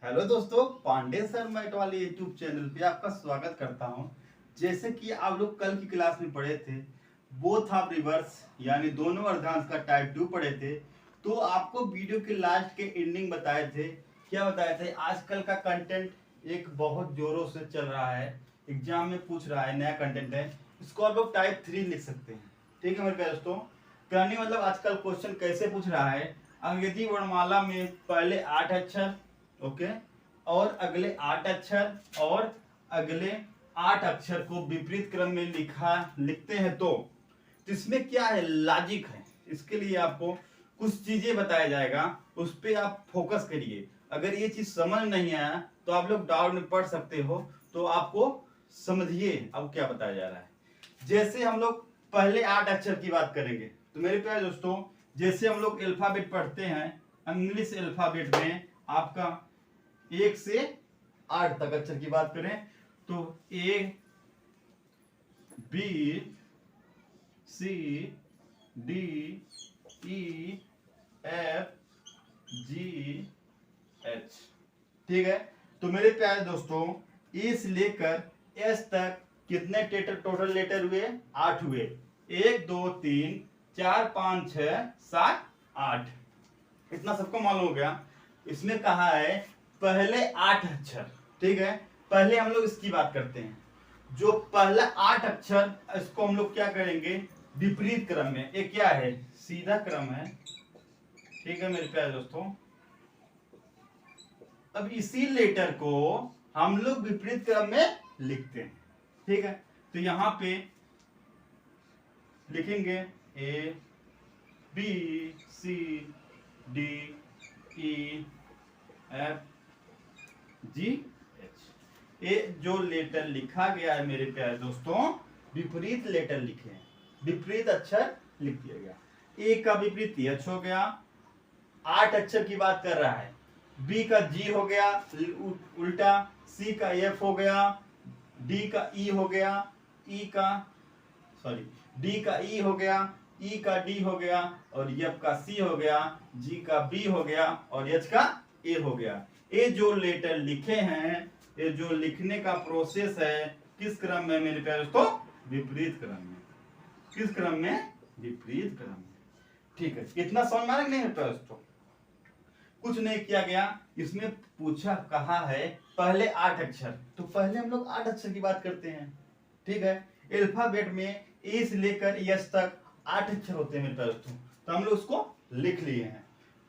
Hello दोस्तों, Pandey sir math वाले YouTube channel पे आपका स्वागत करता हूं। जैसे कि आप लोग कल की क्लास में पढ़े थे, बोथ ऑफ रिवर्स यानी दोनों अर्धांश का टाइप 2 पढ़े थे। तो आपको वीडियो के लास्ट के एंडिंग बताए थे। क्या बताए थे? आजकल का कंटेंट एक बहुत जोरों से चल रहा है, एग्जाम में पूछ रहा है, नया कंटेंट है। इसको आप लोग टाइप 3 लिख सकते हैं। ठीक है मेरे प्यारे दोस्तों, कहने मतलब आजकल क्वेश्चन कैसे पूछ रहा है, अंग्रेजी वर्णमाला में पहले 8 अक्षर, ओके, और अगले 8 अक्षर और अगले 8 अक्षर को विपरीत क्रम में लिखते हैं। तो इसमें क्या है, लॉजिक है। इसके लिए आपको कुछ चीजें बताया जाएगा, उस पर आप फोकस करिए। अगर ये चीज समझ नहीं आया तो आप लोग डाउट में पढ़ सकते हो। तो आपको समझिए अब क्या बताया जा रहा है। जैसे हम लोग पहले 8 अक्षर की बात करेंगे, तो मेरे प्यारे दोस्तों, जैसे हम लोग अल्फाबेट पढ़ते हैं, इंग्लिश अल्फाबेट में आपका 1 से 8 तक अक्षर की बात करें तो A B C D E F G H. ठीक है, तो मेरे प्यारे दोस्तों, ए से लेकर एस तक कितने टोटल लेटर हुए? 8 हुए। 1 2 3 4 5 6 7 8, इतना सबको मालूम हो गया। इसमें कहा है पहले 8 अक्षर। ठीक है, पहले हम लोग इसकी बात करते हैं। जो पहला 8 अक्षर, इसको हम लोग क्या करेंगे? विपरीत क्रम में। ये क्या है? सीधा क्रम है। ठीक है मेरे प्यारे दोस्तों, अब इसी लेटर को हम लोग विपरीत क्रम में लिखते हैं। ठीक है, तो यहां पे लिखेंगे A B C D E F G H. ये जो लेटर लिखा गया है मेरे प्यारे दोस्तों, विपरीत लेटर लिखे हैं, विपरीत अक्षर लिख दिया गया। ए का विपरीत एच हो गया, 8 अक्षर की बात कर रहा है। बी का जी हो गया उल्टा, सी का एफ हो गया, डी का ई हो गया, ई का डी का ई हो गया, ई का डी हो गया, और एफ का सी हो गया, जी का बी हो गया, और एच का ए हो गया। ये जो लेटर लिखे हैं, ये जो लिखने का प्रोसेस है, किस क्रम में मेरे प्यारे दोस्तों? विपरीत क्रम में। किस क्रम में? विपरीत क्रम में। ठीक है, इतना समझ में आ रहा है नहीं मेरे प्यारे दोस्तों? कुछ नहीं किया गया। इसमें पूछा कहा है पहले 8 अक्षर, तो पहले हम लोग 8 अक्षर की बात करते हैं। ठीक है, अल्फाबेट में ए से लेकर एस तक 8 अक्षर होते हैं मेरे प्यारे दोस्तों, तो हम लोग उसको लिख लिए हैं।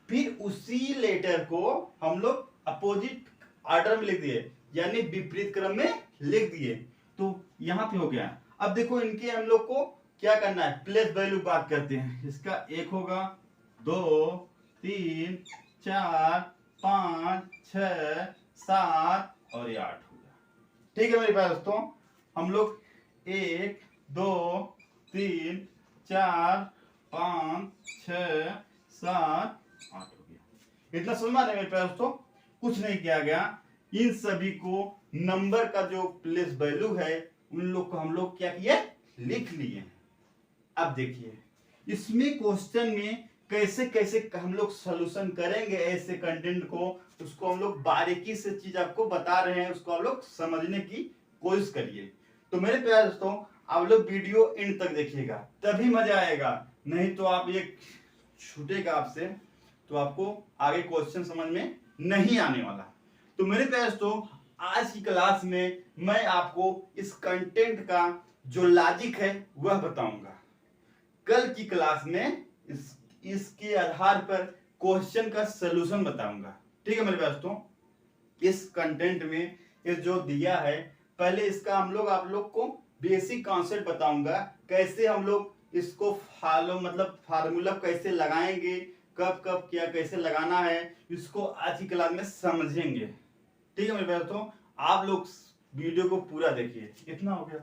फिर उसी लेटर को हम लोग अपोजिट ऑर्डर में लिख दिए, यानी विपरीत क्रम में लिख दिए। तो यहां पे हो गया। अब देखो, इनके हम लोग को क्या करना है, प्लेस वैल्यू बात करते हैं। इसका 1 होगा, 2 3 4 5 6 7 और ये 8 हो गया। ठीक है मेरे प्यारे दोस्तों, हम लोग 1 2 3 4 5 6 7 8 हो गया। इतना समझ में आ रहा है मेरे प्यारे दोस्तों? कुछ नहीं किया गया। इन सभी को नंबर का जो प्लेस वैल्यू है, उन लोग को हम लोग क्या किए? लिख लिए। अब देखिए, इसमें क्वेश्चन में कैसे कैसे हम लोग सॉल्यूशन करेंगे ऐसे कंटेंट को, उसको हम लोग बारीकी से चीज आपको बता रहे हैं, उसको आप लोग समझने की कोशिश करिए। तो मेरे प्यारे दोस्तों, आप लोग वीडियो एंड तक देखिएगा, तभी मजा आएगा। नहीं तो आप ये छूटेगा आपसे, तो आपको आगे क्वेश्चन समझ में नहीं आने वाला। तो मेरे प्यारे दोस्तों, आज की क्लास में मैं आपको इस कंटेंट का जो लॉजिक है वह बताऊंगा। कल की क्लास में इसके आधार पर क्वेश्चन का सलूशन बताऊंगा। ठीक है मेरे दोस्तों, इस कंटेंट में ये जो दिया है, पहले इसका हम लोग आप लोग को बेसिक कॉन्सेप्ट बताऊंगा, कैसे हम लोग इसको फार्मूला कैसे लगाएंगे, कब कब क्या कैसे लगाना है, इसको आज की क्लास में समझेंगे। ठीक है मेरे दोस्तों, आप लोग वीडियो को पूरा देखिए। इतना हो गया।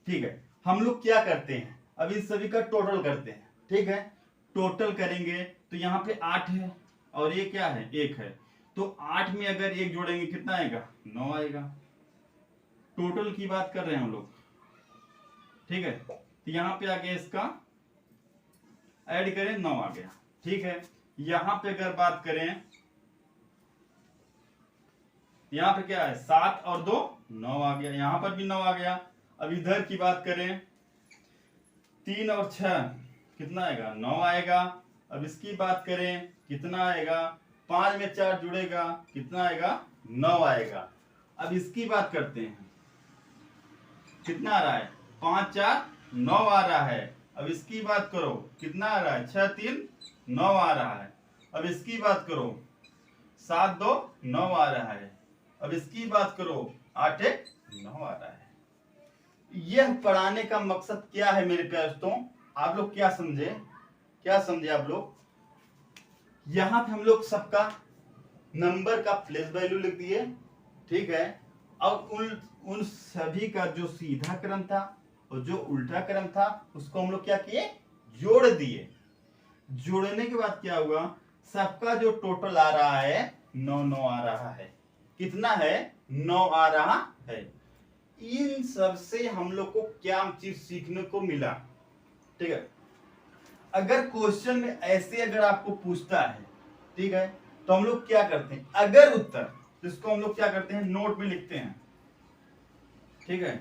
ठीक है, हम लोग क्या करते हैं, अभी इस सभी का टोटल करते हैं। ठीक है, टोटल करेंगे तो यहाँ पे 8 है और ये क्या है? 1 है। तो 8 में अगर 1 जोड़ेंगे कितना आएगा? 9 आएगा। टोटल की बात कर रहे हैं हम लोग। ठीक है, तो यहाँ पे आगे इसका ऐड करें, 9 आ गया। ठीक है, यहां पे अगर बात करें यहाँ पे क्या है 7 और 2 9 आ गया, यहाँ पर भी 9 आ गया। अब इधर की बात करें 3 और 6 कितना आएगा 9 आएगा। अब इसकी बात करें कितना आएगा 5 में 4 जुड़ेगा कितना आएगा 9 आएगा। अब इसकी बात करते हैं कितना आ रहा है 5 4 9 आ रहा है। अब इसकी बात करो कितना आ रहा है 6 3 9 आ रहा है। अब इसकी बात करो 7 2 9 आ रहा है। अब इसकी बात करो 8 1 9 आ रहा है। यह पढ़ाने का मकसद क्या है मेरे प्यारे दोस्तों, आप लोग क्या समझे आप लोग। यहां पे हम लोग सबका नंबर का प्लेस वैल्यू लिख दिए, ठीक है। अब उन सभी का जो सीधा क्रम था और जो उल्टा क्रम था उसको हम लोग क्या किए जोड़ दिए। जोड़ने के बाद क्या हुआ सबका जो टोटल आ रहा है 9 9 आ रहा है। कितना है 9 आ रहा है। इन सब से हम लोग को क्या चीज सीखने को मिला, ठीक है। अगर क्वेश्चन में ऐसे अगर आपको पूछता है, ठीक है, तो हम लोग क्या करते हैं अगर उत्तर तो इसको हम लोग क्या करते हैं नोट में लिखते हैं, ठीक है।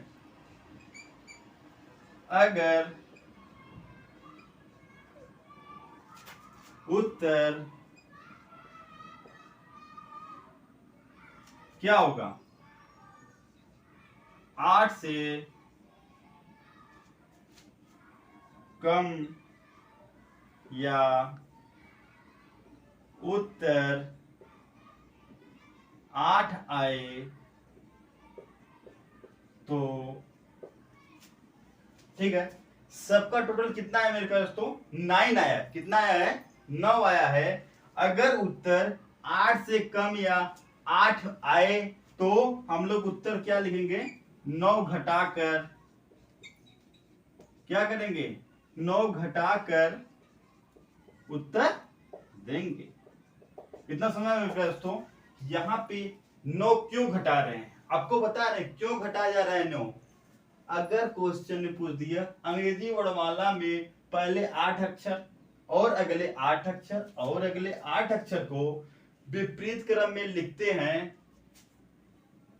अगर उत्तर क्या होगा 8 से कम या उत्तर 8 आए तो, ठीक है। सबका टोटल कितना है मेरे पास दोस्तों 9 आया। कितना आया है 9 आया है। अगर उत्तर 8 से कम या 8 आए तो हम लोग उत्तर क्या लिखेंगे 9 घटाकर क्या करेंगे 9 घटाकर उत्तर देंगे। इतना समझ में दोस्तों। यहाँ पे 9 क्यों घटा रहे हैं आपको बता रहे हैं क्यों घटाया जा रहा है 9। अगर क्वेश्चन ने पूछ दिया अंग्रेजी वर्णमाला में पहले 8 अक्षर और अगले 8 अक्षर और अगले 8 अक्षर को विपरीत क्रम में लिखते हैं,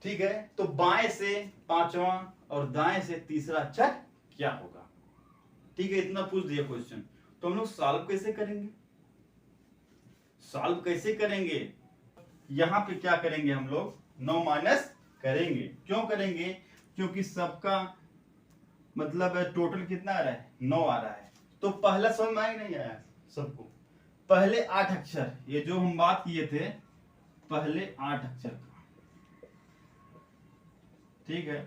ठीक है, तो बाएं से पांचवा और दाएं से तीसरा अक्षर क्या होगा, ठीक है। इतना पूछ दिया क्वेश्चन तो हम लोग सॉल्व कैसे करेंगे। यहां पे क्या करेंगे हम लोग 9 माइनस करेंगे। क्यों करेंगे क्योंकि सबका मतलब टोटल कितना आ रहा है 9 आ रहा है। तो पहला समझ में नहीं आया सबको। पहले 8 अक्षर ये जो हम बात किए थे पहले 8 अक्षर का, ठीक है।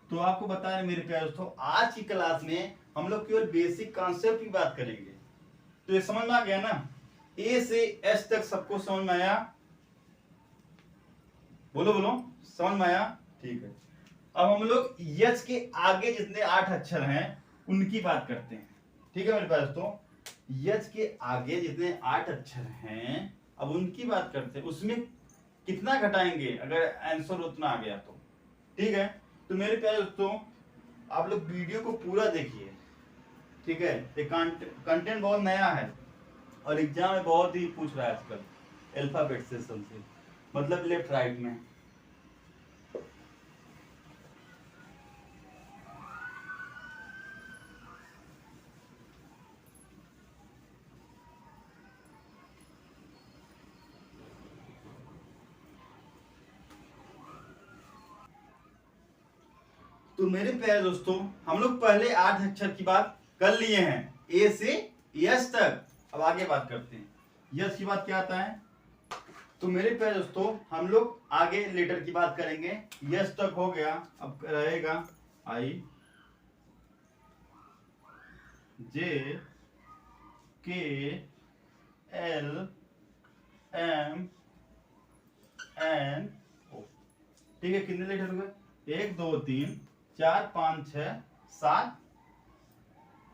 तो आपको बता रहे मेरे प्यारे दोस्तों आज की क्लास में हम लोग केवल बेसिक कॉन्सेप्ट की बात करेंगे। तो ये समझ में आ गया ना ए से एस तक सबको समझ में आया। बोलो समझ में आया, ठीक है। अब हम लोग यच के आगे जितने 8 अक्षर हैं उनकी बात करते हैं, ठीक है मेरे पास दोस्तों। यच के आगे जितने 8 अक्षर हैं अब उनकी बात करते हैं। उसमें कितना घटाएंगे अगर आंसर उतना आ गया तो, ठीक है। तो मेरे प्यारे दोस्तों आप लोग वीडियो को पूरा देखिए, ठीक है। ये कंटेंट बहुत नया है और एग्जाम में बहुत ही पूछ रहा है आजकल अल्फाबेट सिस्टम से, मतलब लेफ्ट राइट में। तो मेरे प्यारे दोस्तों हम लोग पहले 8 अक्षर की बात कर लिए हैं ए से यस तक। अब आगे बात करते हैं यस की बात क्या आता है। तो मेरे प्यारे दोस्तों हम लोग आगे लेटर की बात करेंगे। यस तक हो गया, अब रहेगा आई J K L M N ओ, ठीक है। कितने लेटर हो गए 1 2 3 4 5 6 7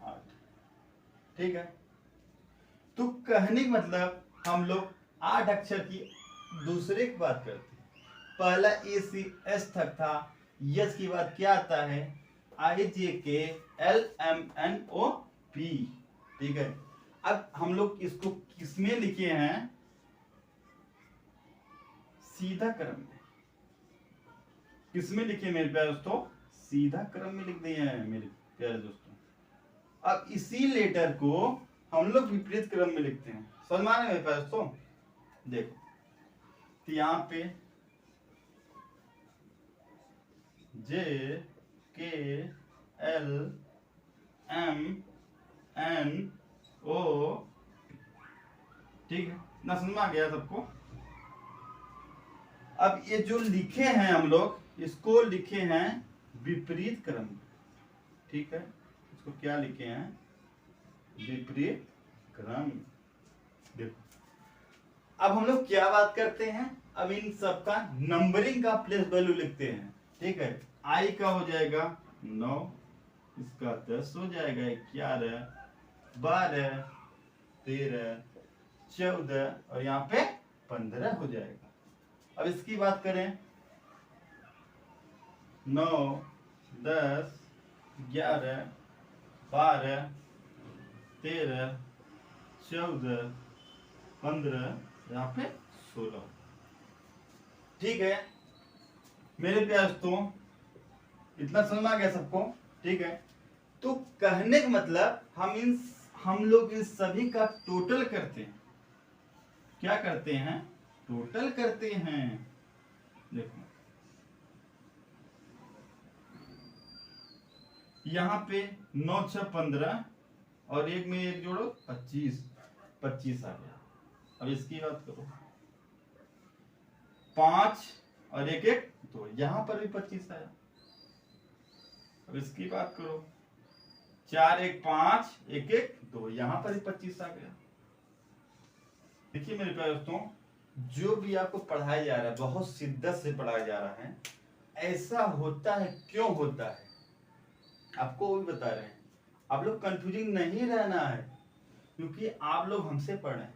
8, ठीक है। तो कहने का मतलब हम लोग 8 अक्षर की दूसरे की बात करते हैं। पहला ए सी एस तक था, यस की बात क्या आता है I J K L M N O P, ठीक है। अब हम लोग इसको किसमें लिखे हैं सीधा क्रम में, किस में लिखे मेरे प्यारे दोस्तों? सीधा क्रम में लिख दिए हैं मेरे प्यारे दोस्तों। अब इसी लेटर को हम लोग विपरीत क्रम में लिखते हैं। समझ में आ रहा है मेरे प्यारे दोस्तों? देखो तो यहाँ पे जे के एल एम एन ओ, ठीक है ना? समझ में आ गया सबको? अब ये जो लिखे हैं हम लोग, इसको लिखे हैं विपरीत क्रम, ठीक है? इसको क्या लिखे हैं? विपरीत क्रम। देखो अब हम लोग क्या बात करते हैं? अब इन सब का नंबरिंग का प्लेस वैल्यू लिखते हैं, ठीक है? आई का हो जाएगा 9, इसका 10 हो जाएगा, 11, 12, 13, 14 और यहाँ पे 15 हो जाएगा। अब इसकी बात करें 9, 10, 11, 12, 13, 14, 15, यहाँ पे 16, ठीक है मेरे प्यारे दोस्तों? इतना समझ में आ गया सबको? ठीक है, तो कहने का मतलब हम लोग इन सभी का टोटल करते हैं। क्या करते हैं? टोटल करते हैं। देखो यहाँ पे 9 6 15 और एक में एक जोड़ो 25, 25 आ गया। अब इसकी बात करो 5 और एक एक 2, यहाँ पर भी 25 आया। अब इसकी बात करो 4 1 5 1 1 2, यहाँ पर भी 25 आ गया। देखिए मेरे प्यारे दोस्तों, जो भी आपको पढ़ाया जा रहा है बहुत शिद्दत से पढ़ाया जा रहा है। ऐसा होता है, क्यों होता है आपको वो भी बता रहे हैं। आप लोग कंफ्यूजिंग नहीं रहना है, क्योंकि आप लोग हमसे पढ़ रहे हैं।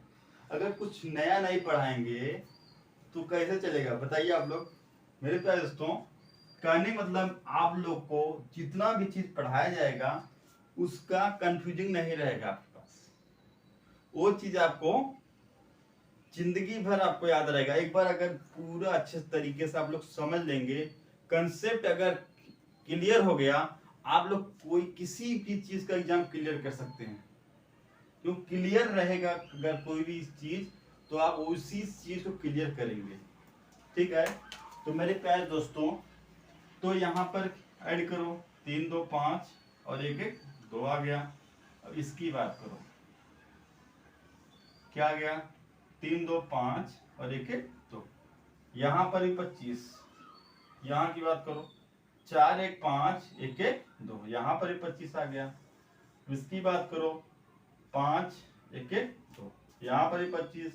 अगर कुछ नया नहीं पढ़ाएंगे तो कैसे चलेगा बताइए आप लोग? मेरे प्यारे दोस्तों, कहने मतलब आप लोग को जितना भी चीज पढ़ाया जाएगा उसका कंफ्यूजिंग नहीं रहेगा आपके पास। वो चीज आपको जिंदगी भर आपको याद रहेगा। एक बार अगर पूरा अच्छे तरीके से आप लोग समझ लेंगे, कंसेप्ट अगर क्लियर हो गया, आप लोग कोई किसी भी चीज का एग्जाम क्लियर कर सकते हैं। जो क्लियर रहेगा अगर कोई भी चीज, तो आप उसी चीज को क्लियर करेंगे, ठीक है? तो मेरे प्यारे दोस्तों, तो यहाँ पर ऐड करो 3 2 5 और 1 1 2 आ गया। अब इसकी बात करो क्या आ गया? 3 2 5 और 1 1 2, यहाँ पर भी 25। यहाँ की बात करो 4 1 5 1 1 2, यहाँ पर भी 25 आ गया। इसकी बात करो 5 1 1 2, यहाँ पर भी 25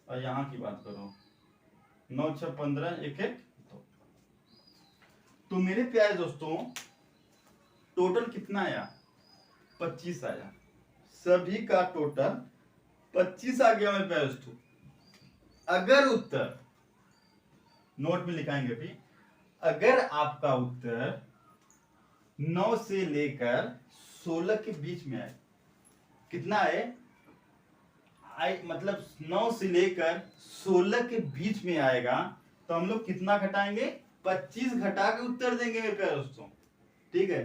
और यहाँ की बात करो 9 6 15 1 1 2। तो मेरे प्यारे दोस्तों, टोटल कितना आया? 25 आया। सभी का टोटल 25 आ गया मेरे प्यारे दोस्तों। अगर उत्तर नोट में लिखाएंगे भी, अगर आपका उत्तर 9 से लेकर 16 के बीच में आए, कितना है? मतलब 9 से लेकर 16 के बीच में आएगा तो हम लोग कितना घटाएंगे? 25 घटा के उत्तर देंगे मेरे प्यारे दोस्तों, ठीक है?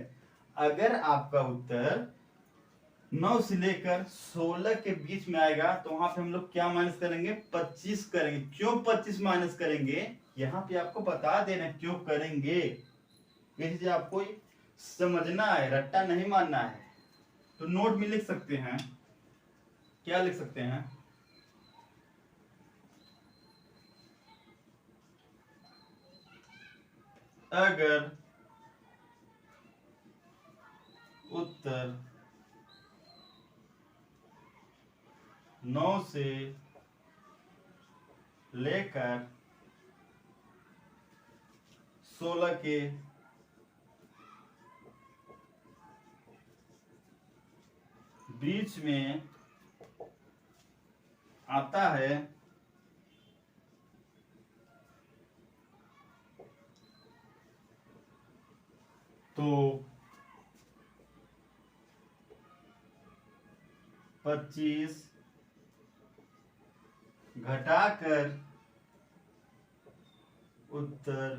अगर आपका उत्तर 9 से लेकर 16 के बीच में आएगा तो वहां पे हम लोग क्या माइनस करेंगे? 25 करेंगे। क्यों 25 माइनस करेंगे? यहाँ पे आपको बता देना क्यों करेंगे। ये चीज आपको समझना है, रट्टा नहीं मारना है। तो नोट में लिख सकते हैं, क्या लिख सकते हैं? अगर उत्तर 9 से लेकर 16 के बीच में आता है तो 25 घटाकर उत्तर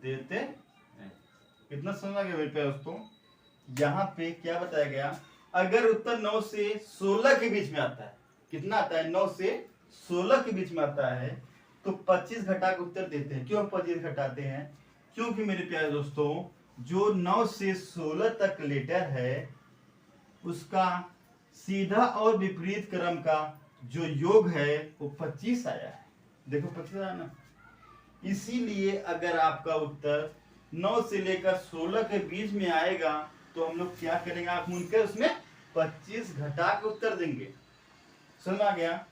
देते हैं। कितना समझ आ गया मेरे पे दोस्तों? यहाँ पे क्या बताया गया, अगर उत्तर 9 से 16 के बीच में आता है, कितना आता है, 9 से 16 के बीच में आता है, तो 25 घटा के उत्तर देते हैं। क्यों 25 घटाते हैं? क्योंकि मेरे प्यारे दोस्तों, जो 9 से 16 तक लेटर है उसका सीधा और विपरीत क्रम का जो योग है वो 25 आया है। देखो 25 आया ना। इसीलिए अगर आपका उत्तर 9 से लेकर 16 के बीच में आएगा तो हम लोग क्या करेंगे, आंख मूंद कर उसमें 25 घटा के उत्तर देंगे। समझ आ गया?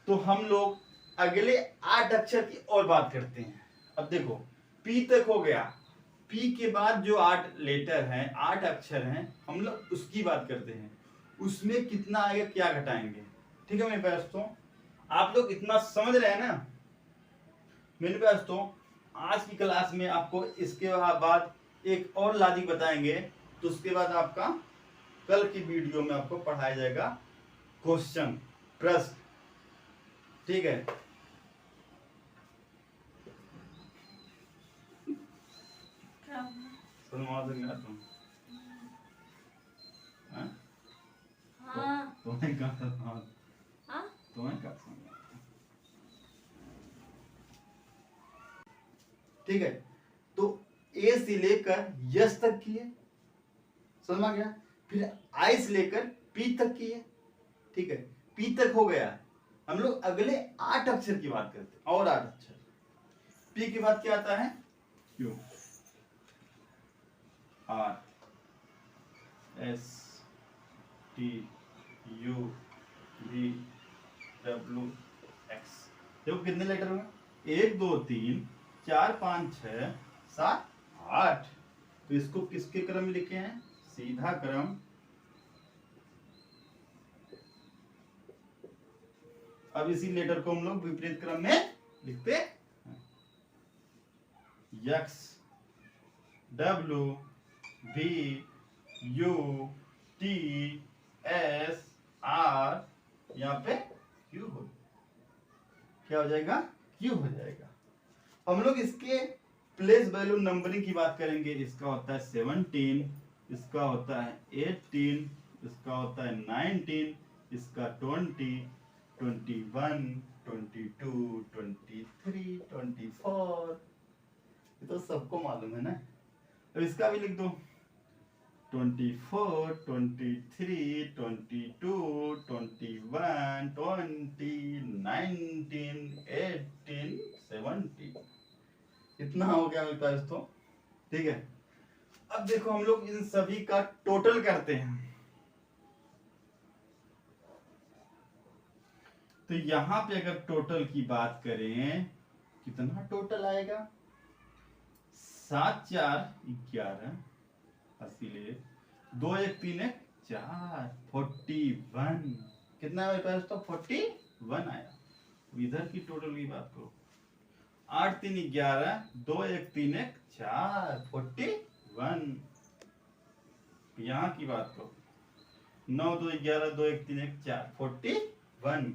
तो हम लोग अगले 8 अक्षर की और बात करते हैं। अब देखो पी तक हो गया, पी के बाद जो 8 लेटर हैं, 8 अक्षर हैं, हम लोग उसकी बात करते हैं। उसमें कितना आएगा, क्या घटाएंगे। ठीक है मेरे दोस्तों, आप लोग इतना समझ रहे हैं ना मेरे दोस्तों? आज की क्लास में आपको इसके बाद एक और लॉजिक बताएंगे, तो उसके बाद आपका कल की वीडियो में आपको पढ़ाया जाएगा क्वेश्चन, प्रश्न। ठीक है? तुम तुम्हें तुम्हें ठीक है? तो ए से लेकर यस तक की है, समझ आ गया? फिर आई से लेकर पी तक की है। ठीक है, पी तक हो गया। हम लोग अगले 8 अक्षर की बात करते हैं, और 8 अक्षर। पी के बाद क्या आता है, Q, R, S, T, U, V, W, X. देखो कितने लेटर हुए, 1 2 3 4 5 6 7 8। तो इसको किसके क्रम में लिखे हैं, सीधा क्रम। अब इसी लेटर को हम लोग विपरीत क्रम में लिखते हैं। X, W, V, U, T, S, R, यहाँ पे क्यू हो, क्या हो जाएगा, क्यू हो जाएगा। हम लोग इसके प्लेस वैल्यू नंबरिंग की बात करेंगे। इसका होता है 17, इसका होता है 18, इसका होता है 19, इसका 20, 21, 22, 23, 24। ये तो सबको मालूम है ना। अब इसका भी लिख दो, 24, 23, 22, 21, 20, 19, 18, 17। इतना हो गया मेरे पास तो। ठीक है, अब देखो हम लोग इन सभी का टोटल करते हैं। तो यहां पे अगर टोटल की बात करें, कितना टोटल आएगा, 7 4 11, 80, 2 1 3 1 4, 41। कितना है मेरे पास तो 41 आया। इधर की टोटल की बात करो, 8 3 11, 2 1 3 1 4, 41। यहाँ की बात करो, 9 2 11, 2 1 3 1 4, 41।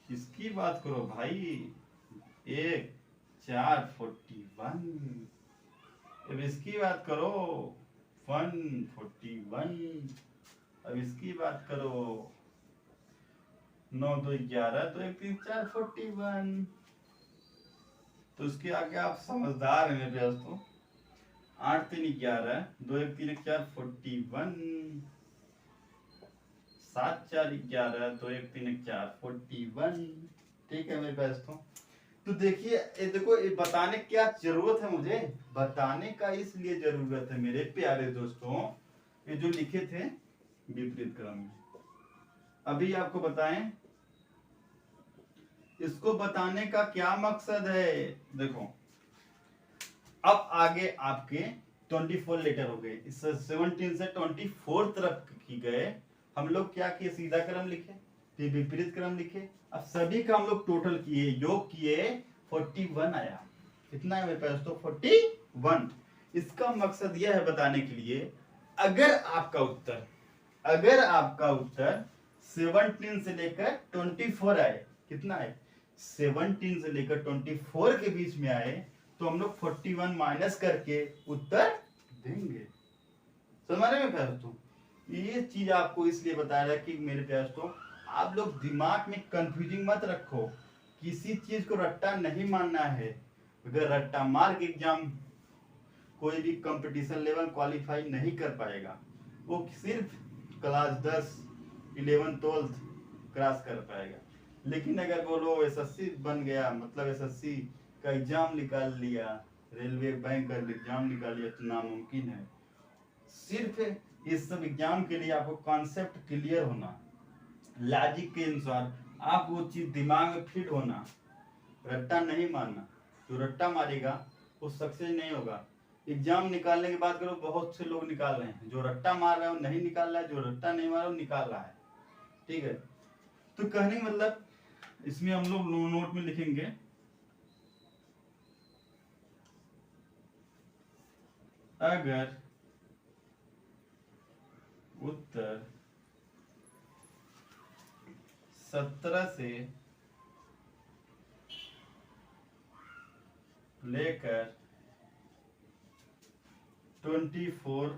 इसकी बात करो भाई, 1 4, 41। अब इसकी बात करो, 1 41। अब इसकी बात करो, 9 2 11, 2 1 3 4, 41। तो इसके आगे आप समझदार हैं मेरे दोस्तों। 8 3 11, 2 1 3 1 4, 41, 7 4 11, 2 1 3 1 4, 41। ठीक है मेरे दोस्तों, तो देखिए ये देखो, ये बताने क्या जरूरत है, मुझे बताने का इसलिए जरूरत है मेरे प्यारे दोस्तों, ये जो लिखे थे विपरीत क्रम में, अभी आपको बताएं इसको बताने का क्या मकसद है। देखो अब आगे आपके 24 लेटर हो गए, इस 17 से 24 तरफ की गए। हम लोग क्या किए, सीधा क्रम लिखे, फिर विपरीत क्रम लिखे। अब सभी का हम लोग टोटल किए, योग किए, 41 आया। कितना है मेरे पास तो 41। इसका मकसद यह है बताने के लिए, अगर आपका उत्तर 17 से लेकर 24 आए, कितना है 17 से लेकर 24 के बीच में आए, तो हम लोग 41 माइनस करके उत्तर देंगे। समझ रहे हैं दोस्तों? ये चीज आपको इसलिए बता रहा है कि मेरे प्यारे दोस्तों आप लोग दिमाग में कंफ्यूजिंग मत रखो, किसी चीज को रट्टा नहीं मानना है। अगर रट्टा मार के एग्जाम कोई भी कंपटीशन लेवल क्वालिफाई नहीं कर पाएगा, वो सिर्फ क्लास 10 11 12 क्रॉस कर पाएगा। लेकिन अगर बोलो एसएससी बन गया, मतलब एसएससी का एग्जाम निकाल लिया, रेलवे बैंक का एग्जाम निकाल लिया, तो नामुमकिन है। सिर्फ इस सब एग्जाम के लिए आपको कॉन्सेप्ट क्लियर होना, लॉजिक के अनुसार आप वो चीज दिमाग में फिट होना, रट्टा नहीं मारना। जो रट्टा मारेगा वो सक्सेस नहीं होगा। एग्जाम निकालने की बात करो, बहुत से लोग निकाल रहे हैं, जो रट्टा मार रहा है वो नहीं निकाल रहा है, जो रट्टा नहीं मार रहा है वो निकाल रहा है। ठीक है, तो कहने का मतलब इसमें हम लोग नोट में लिखेंगे अगर उत्तर 17 से लेकर 24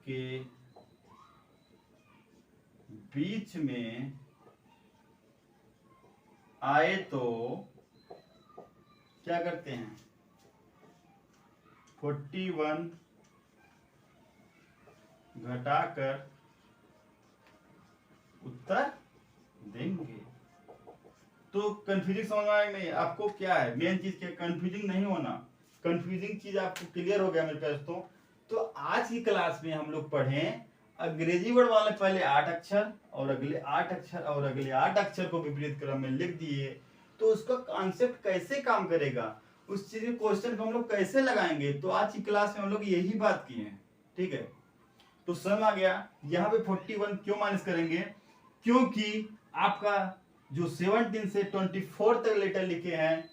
के बीच में आए तो क्या करते हैं, 41 घटाकर उत्तर देंगे। तो कंफ्यूजिंग समझ में आया नहीं? आपको क्या है मेन चीज, क्या कंफ्यूजिंग नहीं होना। कंफ्यूजिंग चीज आपको क्लियर हो गया मेरे दोस्तों। तो आज की क्लास में हम लोग पढ़ें अंग्रेजी वर्ड वाले पहले 8 अक्षर और अगले 8 अक्षर और अगले 8 अक्षर को विपरीत क्रम में लिख दिए, तो उसका कॉन्सेप्ट कैसे काम करेगा, उस चीज के क्वेश्चन को हम लोग कैसे लगाएंगे। तो आज की क्लास में हम लोग यही बात किए हैं। ठीक है, तो समझ आ गया। यहाँ पे 41 क्यों माइनस करेंगे, क्योंकि आपका जो 17 से 24 तक लेटर लिखे हैं,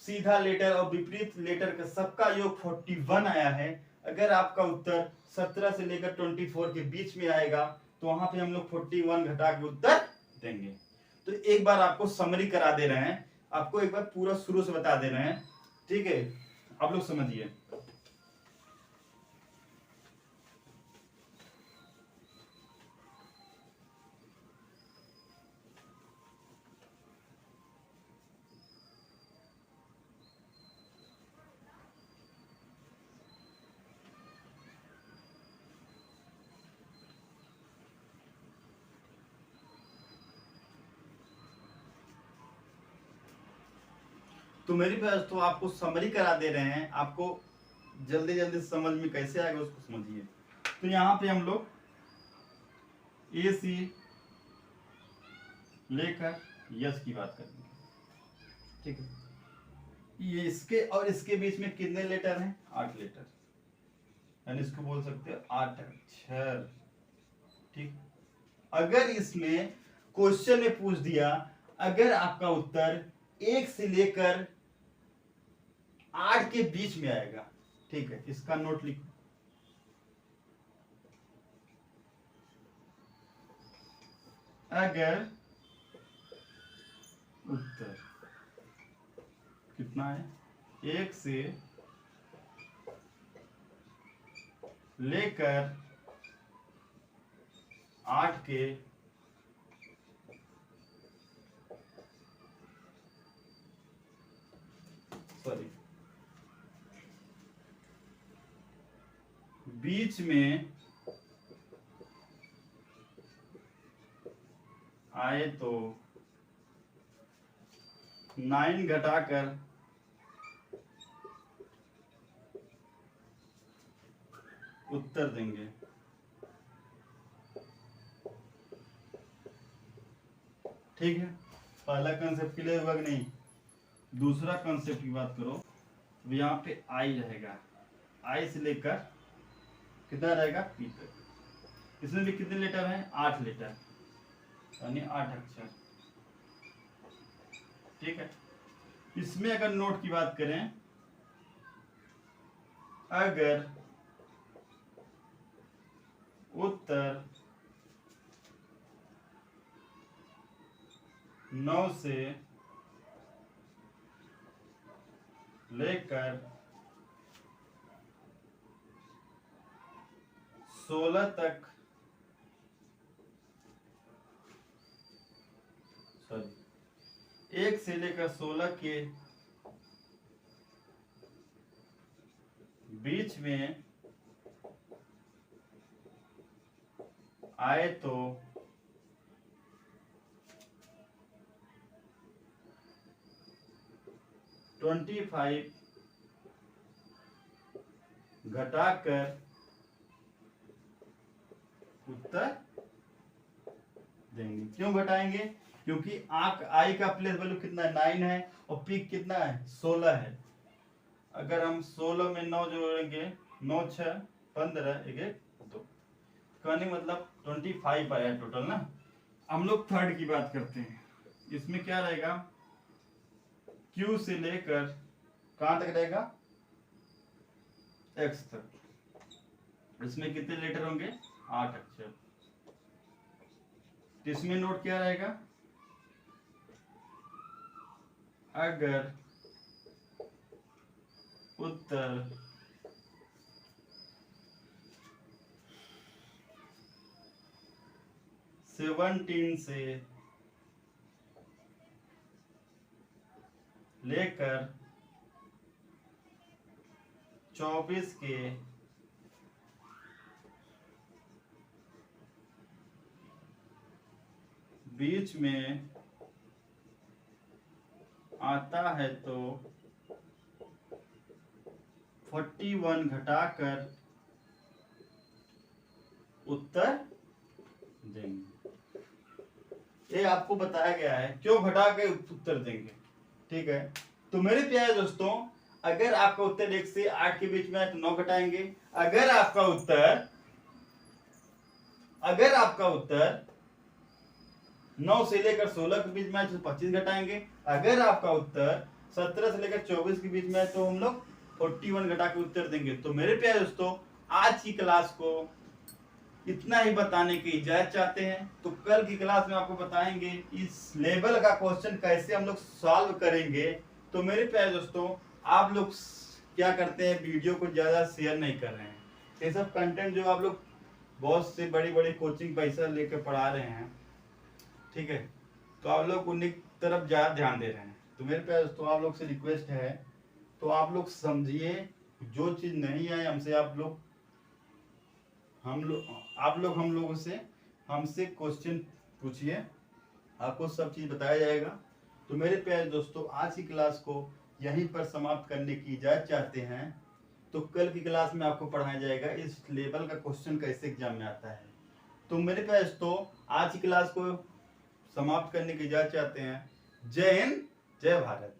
सीधा लेटर और विपरीत लेटर का सबका योग 41 आया है। अगर आपका उत्तर 17 से लेकर 24 के बीच में आएगा, तो वहां पे हम लोग 41 घटा के उत्तर देंगे। तो एक बार आपको समरी करा दे रहे हैं, आपको एक बार पूरा शुरू से बता दे रहे हैं। ठीक है, आप लोग समझिए। तो मेरी पास तो आपको समरी करा दे रहे हैं, आपको जल्दी जल्दी समझ में कैसे आएगा उसको समझिए। तो यहाँ पे हम लोग ए सी लेकर यस की बात करेंगे। ठीक है, ये इसके और इसके बीच में कितने लेटर हैं, 8 लेटर, यानी इसको बोल सकते हैं 8 अक्षर। ठीक, अगर इसमें क्वेश्चन में पूछ दिया अगर आपका उत्तर 1 से लेकर 8 के बीच में आएगा, ठीक है, इसका नोट लिखो। अगर उत्तर कितना है, 1 से लेकर 8 के बीच में आए तो 9 घटाकर उत्तर देंगे। ठीक है, पहला कंसेप्ट क्लियर हुआ कि नहीं? दूसरा कंसेप्ट की बात करो तो यहाँ पे आई रहेगा, आई से लेकर कितना रहेगा पी तक। इसमें भी कितने लेटर हैं, 8 लेटर, यानी 8 अक्षर। ठीक है, इसमें अगर नोट की बात करें, अगर उत्तर 9 से लेकर 16 तक, सॉरी 1 से लेकर 16 के बीच में आए तो ट्वेंटी 25 घटाकर उत्तर देंगे। क्यों घटाएंगे? क्योंकि आंक आई का प्लेस वैल्यू कितना है 9 है और पीक कितना है 16 है। अगर हम 16 में 9 जोड़ेंगे 9 6 15 1 1 2, कहने मतलब 25 आया टोटल ना। हम लोग थर्ड की बात करते हैं। इसमें क्या रहेगा, Q से लेकर कहां तक रहेगा X तक। इसमें कितने लेटर होंगे 8 अक्षर। तो इसमें नोट क्या रहेगा, अगर उत्तर सेवनटीन से लेकर 24 के बीच में आता है तो 41 घटाकर उत्तर देंगे। ये आपको बताया गया है क्यों घटा के उत्तर देंगे। ठीक है, तो मेरे प्यारे दोस्तों, अगर आपका उत्तर 1 से 8 के बीच में है तो 9 घटाएंगे। अगर आपका उत्तर 9 से लेकर 16 के बीच में है तो 25 घटाएंगे। अगर आपका उत्तर 17 से लेकर 24 के बीच में है तो हम लोग 41 घटा के उत्तर देंगे। तो मेरे प्यारे दोस्तों, आज की क्लास को इतना ही बताने की इजाजत चाहते हैं। तो कल की क्लास में आपको बताएंगे इस लेवल का क्वेश्चन कैसे हम लोग सॉल्व करेंगे। तो मेरे प्यारे दोस्तों, आप लोग क्या करते हैं, वीडियो को ज्यादा शेयर नहीं कर रहे हैं। ये सब कंटेंट जो आप लोग बहुत से बड़ी बड़ी कोचिंग पैसा लेकर पढ़ा रहे हैं, ठीक है, तो आप लोग उन्हीं तरफ ज्यादा ध्यान दे रहे हैं। तो मेरे प्यारे दोस्तों, आप लोग से रिक्वेस्ट है, तो आप लोग समझिए, जो चीज नहीं आए हमसे हमसे क्वेश्चन पूछिए, आपको सब चीज बताया जाएगा। तो मेरे प्यारे दोस्तों, आज की क्लास को यहीं पर समाप्त करने की इजाजत चाहते हैं। तो कल की क्लास में आपको पढ़ाया जाएगा इस लेवल का क्वेश्चन कैसे एग्जाम में आता है। तो मेरे प्यारे दोस्तों, आज की क्लास को समाप्त करने की इजाजत चाहते हैं। जय हिंद, जय भारत।